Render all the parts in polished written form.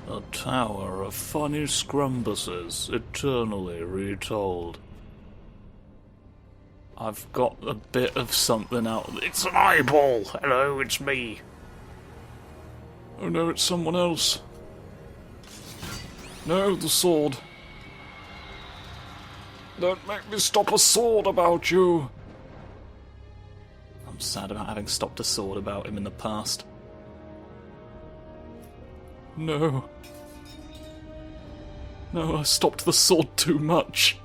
A tower of funny scrumbuses, eternally retold. I've got a bit of something out. It's an eyeball! Hello, it's me. Oh no, it's someone else. No, the sword. Don't make me stop a sword about you. I'm sad about having stopped a sword about him in the past. No. No, I stopped the sword too much.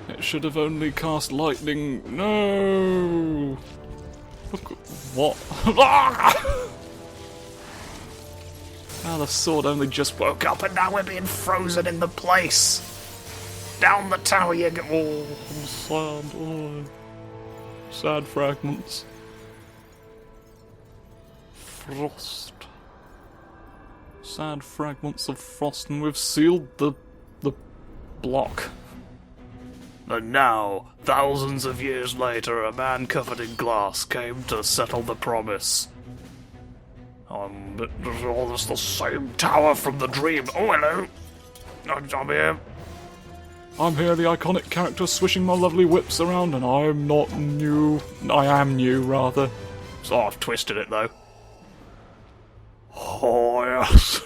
It should have only cast lightning. No! Look, what? Ah, the sword only just woke up and now we're being frozen in the place. Down the tower you go. Oh, I'm sad. Oh. Sad fragments. Frost. Sad fragments of frost, and we've sealed the block. And now, thousands of years later, a man covered in glass came to settle the promise. It's the same tower from the dream. Oh, hello. I'm here. I'm here, the iconic character swishing my lovely whips around, and I'm not new. I am new, rather. So I've twisted it, though. Oh, yes.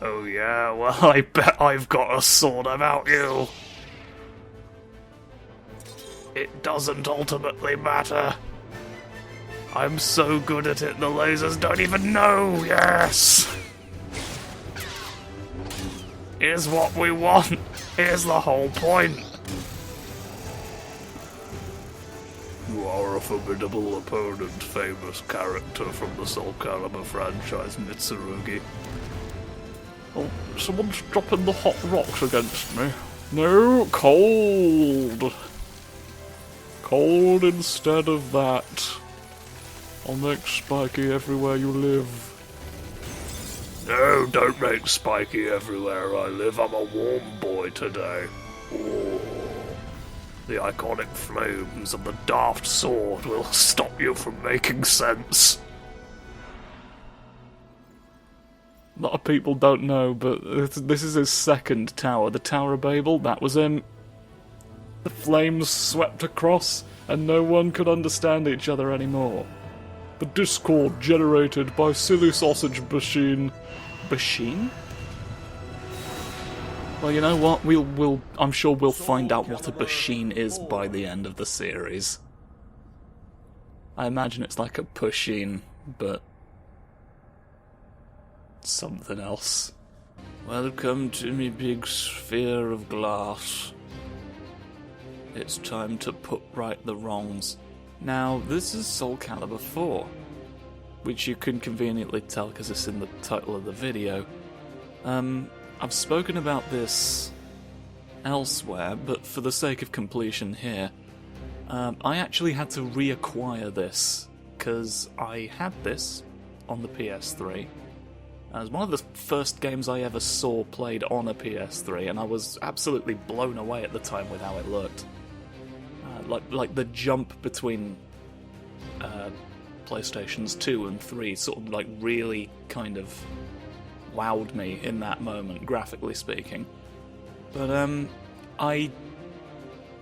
Oh, yeah, well, I bet I've got a sword about you. It doesn't ultimately matter. I'm so good at it, the lasers don't even know, yes! Here's what we want. Here's the whole point. You are a formidable opponent, famous character from the SOULCALIBUR franchise, Mitsurugi. Oh, someone's dropping the hot rocks against me. No, cold. Cold instead of that. I'll make spiky everywhere you live. No, don't make spiky everywhere I live. I'm a warm boy today. Oh. The iconic flames of the daft sword will stop you from making sense. A lot of people don't know, but this is his second tower. The Tower of Babel, that was him. The flames swept across, and no one could understand each other anymore. The discord generated by silly sausage machine. Machine? Well, you know what? I'm sure we'll find out what a machine is by the end of the series. I imagine it's like a pusheen, but something else. Welcome to me big sphere of glass. It's time to put right the wrongs. Now, this is SOULCALIBUR 4, which you can conveniently tell because it's in the title of the video. I've spoken about this elsewhere, but for the sake of completion here, I actually had to reacquire this, because I had this on the PS3. It was one of the first games I ever saw played on a PS3, and I was absolutely blown away at the time with how it looked. Like the jump between PlayStations 2 and 3 sort of like really kind of wowed me in that moment, graphically speaking. But I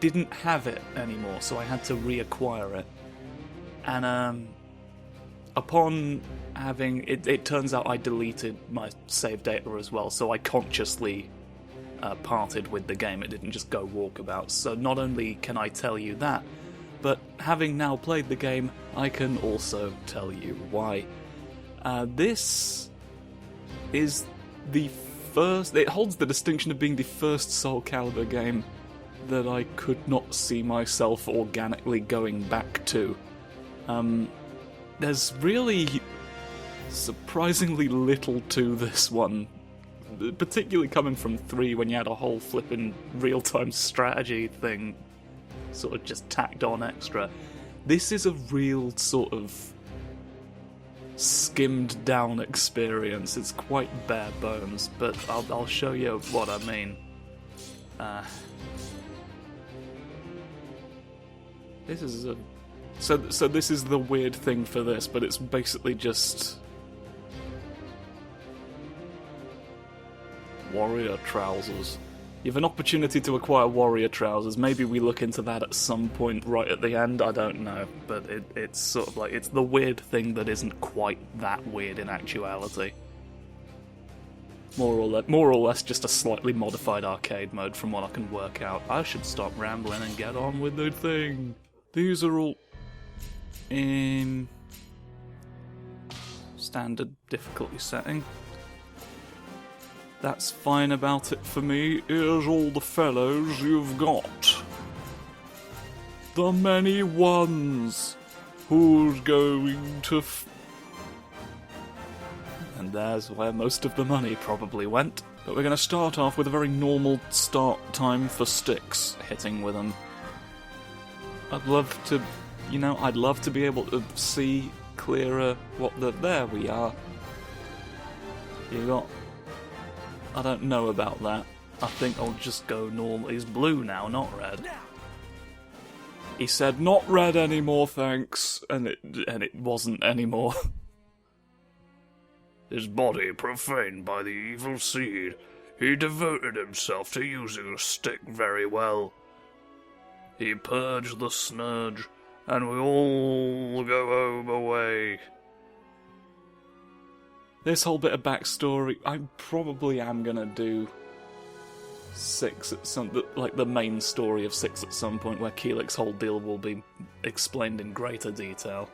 didn't have it anymore, so I had to reacquire it. And upon having it turns out I deleted my save data as well, so I consciously parted with the game. It didn't just go walkabout. So not only can I tell you that, but having now played the game, I can also tell you why. This is the first... It holds the distinction of being the first SOULCALIBUR game that I could not see myself organically going back to. There's really surprisingly little to this one, particularly coming from 3 when you had a whole flippin' real-time strategy thing sort of just tacked on extra. This is a real sort of skimmed down experience. It's quite bare bones, but I'll show you what I mean. This is a So this is the weird thing for this, but it's basically just... warrior trousers. You have an opportunity to acquire warrior trousers. Maybe we look into that at some point right at the end, I don't know. But it's sort of like, it's the weird thing that isn't quite that weird in actuality. More or less just a slightly modified arcade mode from what I can work out. I should stop rambling and get on with the thing. These are all in standard difficulty setting. That's fine about it for me. Here's all the fellows you've got. The many ones. Who's going to and there's where most of the money probably went. But we're going to start off with a very normal start time for sticks, hitting with them. I'd love to, I'd love to be able to see clearer what there we are. You got... I don't know about that. I think I'll just go normal. He's blue now, not red. He said, not red anymore, thanks. And it wasn't anymore. His body profaned by the evil seed, he devoted himself to using a stick very well. He purged the snurge, and we all go home away. This whole bit of backstory, I probably am gonna do 6 at some, like the main story of 6 at some point, where Kilik's whole deal will be explained in greater detail.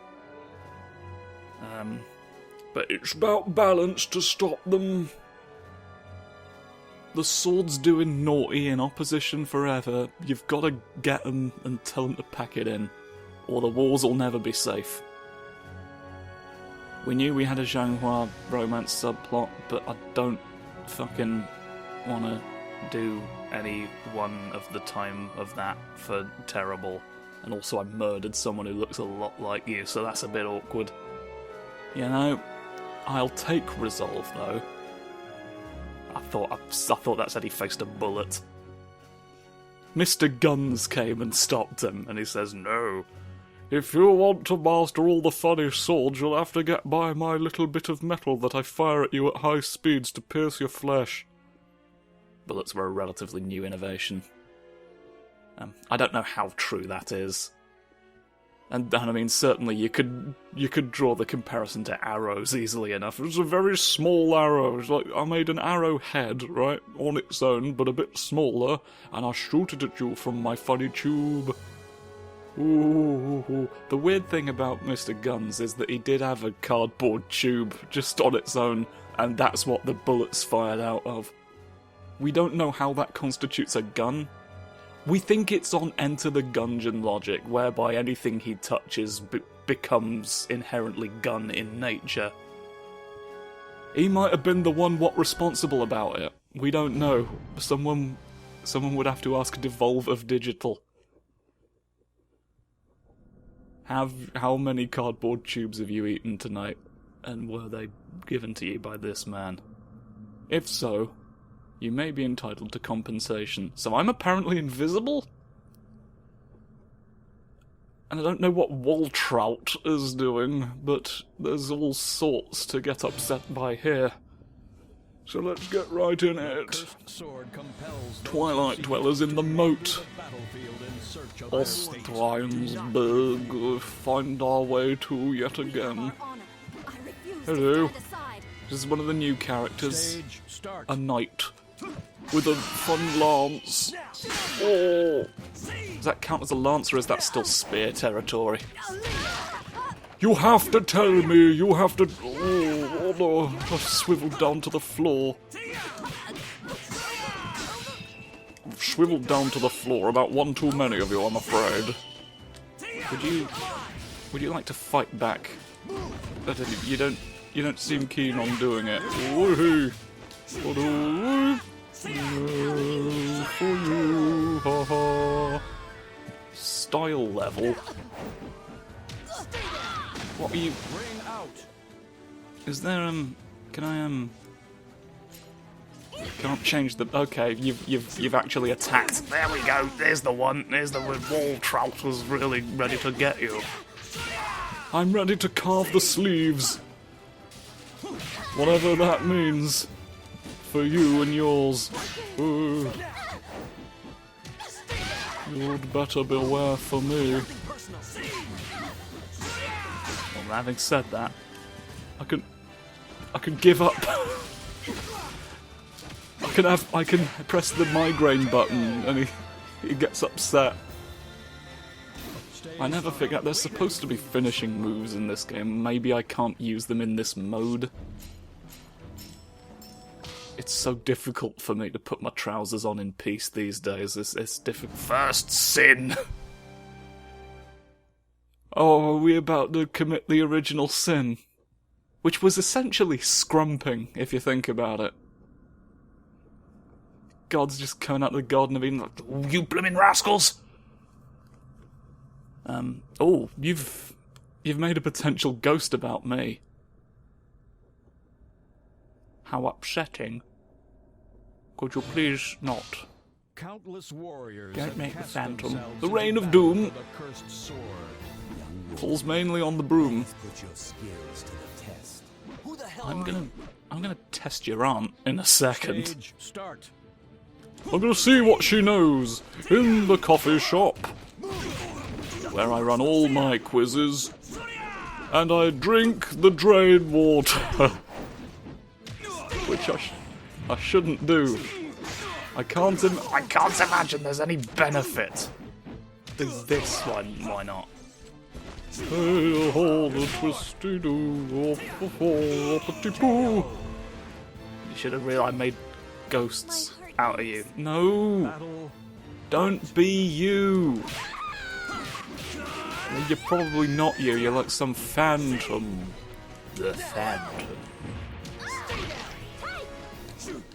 But it's about balance to stop them. The sword's doing naughty in opposition forever. You've got to get them and tell them to pack it in, or the wars will never be safe. We knew we had a Zhanghua romance subplot, but I don't fucking want to do any one of the time of that for terrible. And also I murdered someone who looks a lot like you, so that's a bit awkward. I'll take resolve though. I thought that said he faced a bullet. Mr. Guns came and stopped him, and he says, no. If you want to master all the funny swords, you'll have to get by my little bit of metal that I fire at you at high speeds to pierce your flesh. Bullets were a relatively new innovation. I don't know how true that is. And I mean, certainly you could draw the comparison to arrows easily enough. It's a very small arrow. It's like I made an arrow head, right, on its own, but a bit smaller, and I shoot it at you from my funny tube. Ooh. The weird thing about Mr. Guns is that he did have a cardboard tube just on its own, and that's what the bullets fired out of. We don't know how that constitutes a gun. We think it's on Enter the Gungeon logic, whereby anything he touches becomes inherently gun in nature. He might have been the one responsible about it. We don't know. Someone would have to ask Devolve of Digital. How many cardboard tubes have you eaten tonight? And were they given to you by this man? If so, you may be entitled to compensation. So I'm apparently invisible? And I don't know what Waltrout is doing, but there's all sorts to get upset by here. So let's get right in it. Twilight dwellers in the moat. Ostrainsburg, find our way to yet again. Hello. This is one of the new characters. A knight. With a fun lance. Oh! Does that count as a lance, or is that still spear territory? You have to tell me, you have to... Oh no, I've swiveled down to the floor. I've swiveled down to the floor, about one too many of you, I'm afraid. Would you like to fight back? You don't seem keen on doing it. Woohoo! For you, ha ha. Style level. What are you? Is there can I Can't change the... Okay, you've actually attacked. There we go. There's the one. There's the wall trout was really ready to get you. I'm ready to carve the sleeves. Whatever that means. For you and yours. Ooh. You'd better beware for me. Well, having said that, I can give up. I can press the migraine button and he gets upset. I never figure out there's supposed to be finishing moves in this game. Maybe I can't use them in this mode. It's so difficult for me to put my trousers on in peace these days. It's difficult. First sin! Oh, are we about to commit the original sin? Which was essentially scrumping, if you think about it. God's just coming out of the Garden of Eden like, oh, you blimmin' rascals! Oh, you've made a potential ghost about me. How upsetting. Could you please not? Countless warriors don't make the Phantom. The Reign of Doom falls mainly on the broom. I'm gonna test your aunt in a second. Start. I'm gonna see what she knows in the coffee shop, where I run all my quizzes, and I drink the drain water. Which I shouldn't do. I can't imagine there's any benefit. There's this one, why not? You should have realised I made ghosts out of you. No! Don't be you! You're probably not you, you're like some phantom. The Phantom.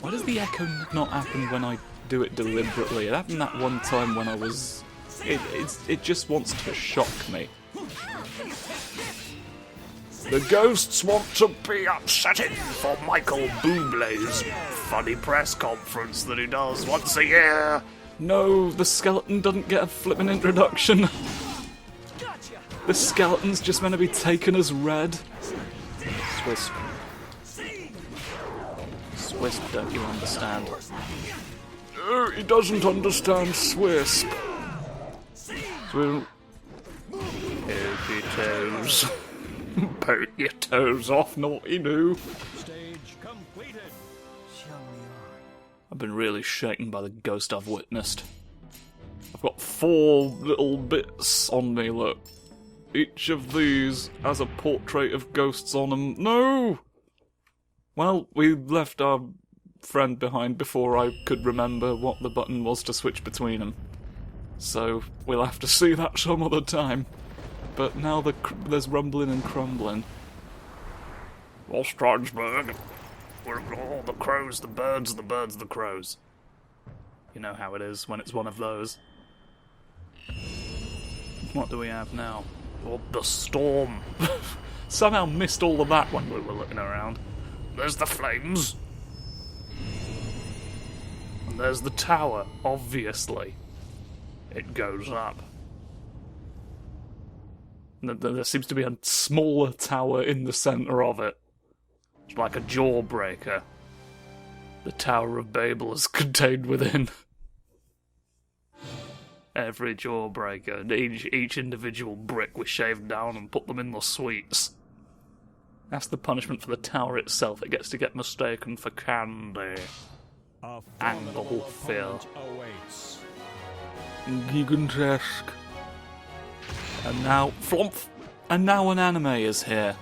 Why does the echo not happen when I do it deliberately? It happened that one time when I was... It just wants to shock me. The ghosts want to be upsetting for Michael Bublé's funny press conference that he does once a year. No, the skeleton doesn't get a flippin' introduction. The skeleton's just meant to be taken as read. Swisp. Swisp, don't you understand? No, he doesn't understand Swisp. Poke your toes. Poke your toes off, naughty new. Stage completed. I've been really shaken by the ghost I've witnessed. I've got 4 little bits on me, look. Each of these has a portrait of ghosts on them. No! Well, we left our friend behind before I could remember what the button was to switch between them. So, we'll have to see that some other time. But now there's rumbling and crumbling. Ostransburg. Oh, the crows, the birds, the crows. You know how it is when it's one of those. What do we have now? Oh, the storm. Somehow missed all of that when we were looking around. There's the flames. And there's the tower, obviously. It goes up. There seems to be a smaller tower in the centre of it. It's like a jawbreaker. The Tower of Babel is contained within. Every jawbreaker, and each individual brick was shaved down and put them in the sweets. That's the punishment for the tower itself. It gets to get mistaken for candy. Angle fear. Gigantesque. And now, flump! And now an anime is here.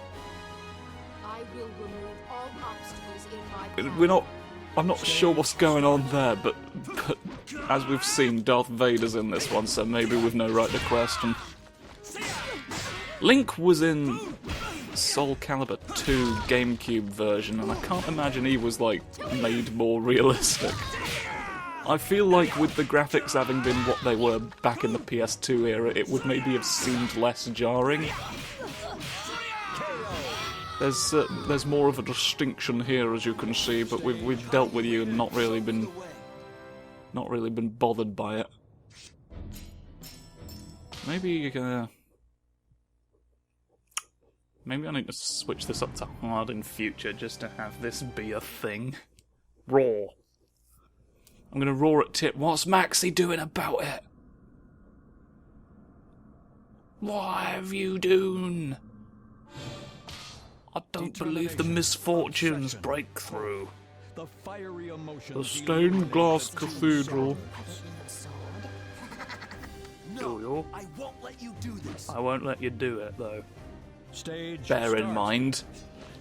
I will remove all obstacles in my path. I'm not sure what's going on there, but as we've seen, Darth Vader's in this one, so maybe we've no right to question. Link was in SOULCALIBUR 2 GameCube version, and I can't imagine he was, like, made more realistic. I feel like with the graphics having been what they were back in the PS2 era, it would maybe have seemed less jarring. There's more of a distinction here, as you can see, but we've dealt with you and not really been bothered by it. Maybe maybe I need to switch this up to hard in future just to have this be a thing. Roar. I'm gonna roar at Tip. What's Maxie doing about it? What have you done? I don't believe the misfortunes break through. The fiery emotions. The stained glass cathedral. No, I won't let you do this. I won't let you do it, though. Stage Bear in start. mind.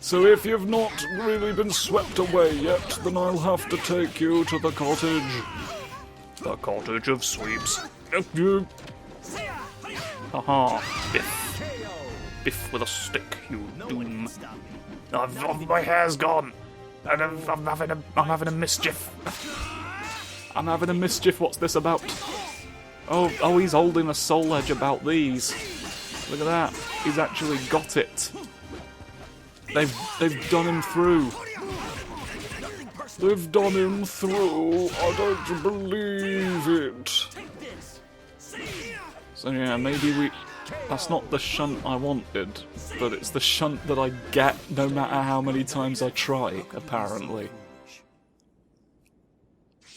So if you've not really been swept away yet, then I'll have to take you to the cottage. The cottage of sweeps. Haha, Biff. Biff with a stick, you doom. My hair's gone. And I'm having a mischief. I'm having a mischief. What's this about? Oh, he's holding a soul edge about these. Look at that. He's actually got it. They've done him through. They've done him through. I don't believe it. So yeah, maybe that's not the shunt I wanted, but it's the shunt that I get no matter how many times I try, apparently.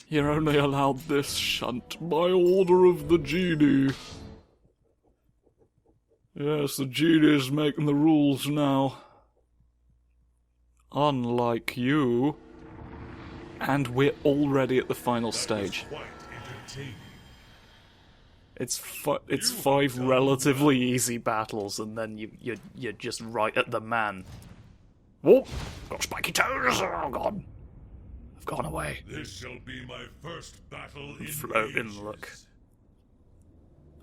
You're only allowed this shunt by order of the genie. Yes, the genie's making the rules now. Unlike you. And we're already at the final stage. It's 5 relatively easy battles, and then you're just right at the man. Whoa! Got spiky toes! Oh god! I've gone away. This shall be my first battle in Floating, ages. look.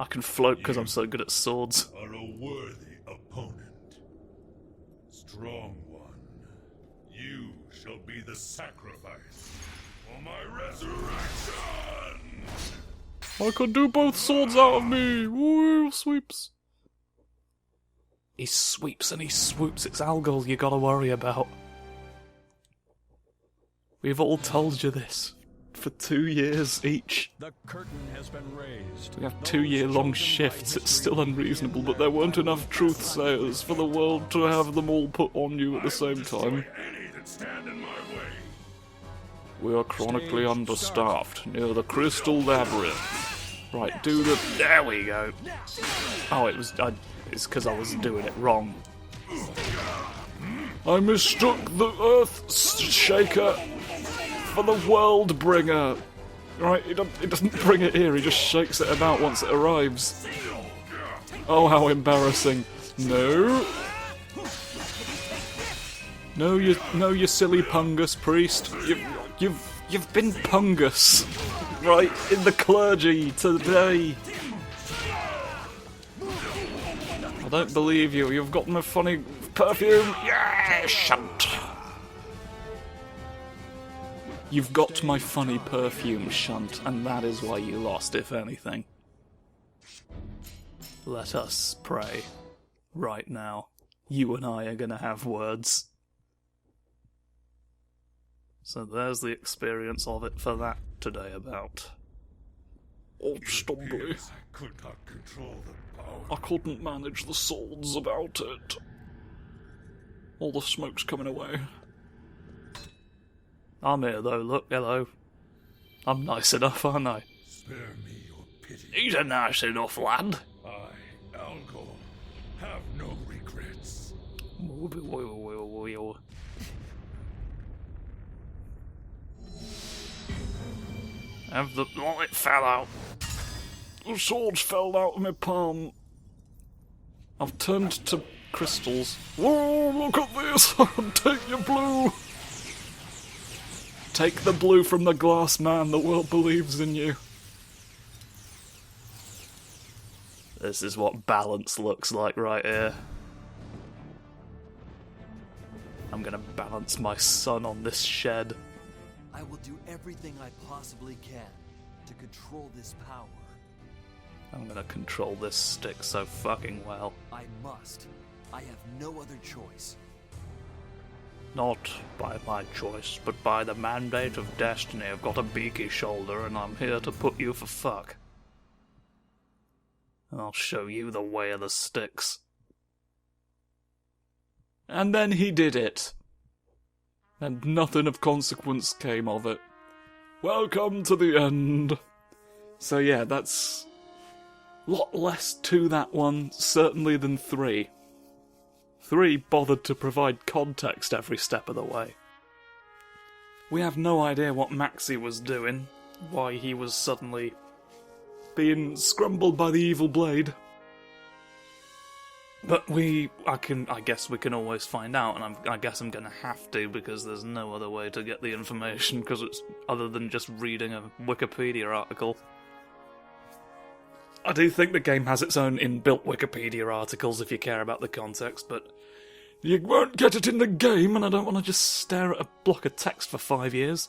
I can float because I'm so good at swords. Are a worthy opponent. Strong one. You shall be the sacrifice for my resurrection! I could do both swords out of me! Woo, sweeps. He sweeps and he swoops. It's Algol you gotta worry about. We've all told you this for 2 years each. The curtain has been raised. We have 2-year-long shifts. It's still unreasonable, but there weren't enough truth sayers for the world to have them all put on you at the same time. Any that stand in my way. We are chronically understaffed near the Crystal Labyrinth. Right, do the... There we go. Oh, it's because I was doing it wrong. I mistook the Earth Shaker for the World Bringer. Right, he doesn't bring it here, he just shakes it about once it arrives. Oh, how embarrassing. No. No, you silly pungus priest. You've been pungus. Right, in the clergy today. I don't believe you. You've got my funny perfume. Yeah, shunt. You've got my funny perfume, shunt, and that is why you lost, if anything. Let us pray. Right now. You and I are gonna have words. So there's the experience of it for that today about. Oh, stumbly. Yes, I could not control the power. I couldn't manage the swords about it. All the smoke's coming away. I'm here though, look, hello. I'm nice enough, aren't I? Spare me your pity. He's a nice enough lad. I, Algol, have no regrets. Have the... Oh, it fell out. The swords fell out of my palm. I've turned to crystals. Whoa, look at this! Take your blue! Take the blue from the glass man, the world believes in you. This is what balance looks like right here. I'm gonna balance my son on this shed. I will do everything I possibly can to control this power. I'm gonna control this stick so fucking well. I must. I have no other choice. Not by my choice, but by the mandate of destiny. I've got a beaky shoulder, and I'm here to put you for fuck. I'll show you the way of the sticks. And then he did it. And nothing of consequence came of it. Welcome to the end. So yeah, that's a lot less to that one, certainly, than 3. 3 bothered to provide context every step of the way. We have no idea what Maxie was doing, why he was suddenly being scrumbled by the evil blade. But I guess we can always find out, and I guess I'm gonna have to, because there's no other way to get the information, because it's other than just reading a Wikipedia article. I do think the game has its own inbuilt Wikipedia articles if you care about the context, but you won't get it in the game, and I don't want to just stare at a block of text for 5 years.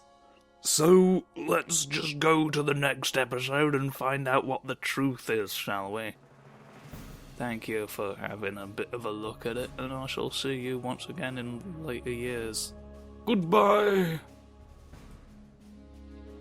So, let's just go to the next episode and find out what the truth is, shall we? Thank you for having a bit of a look at it, and I shall see you once again in later years. Goodbye!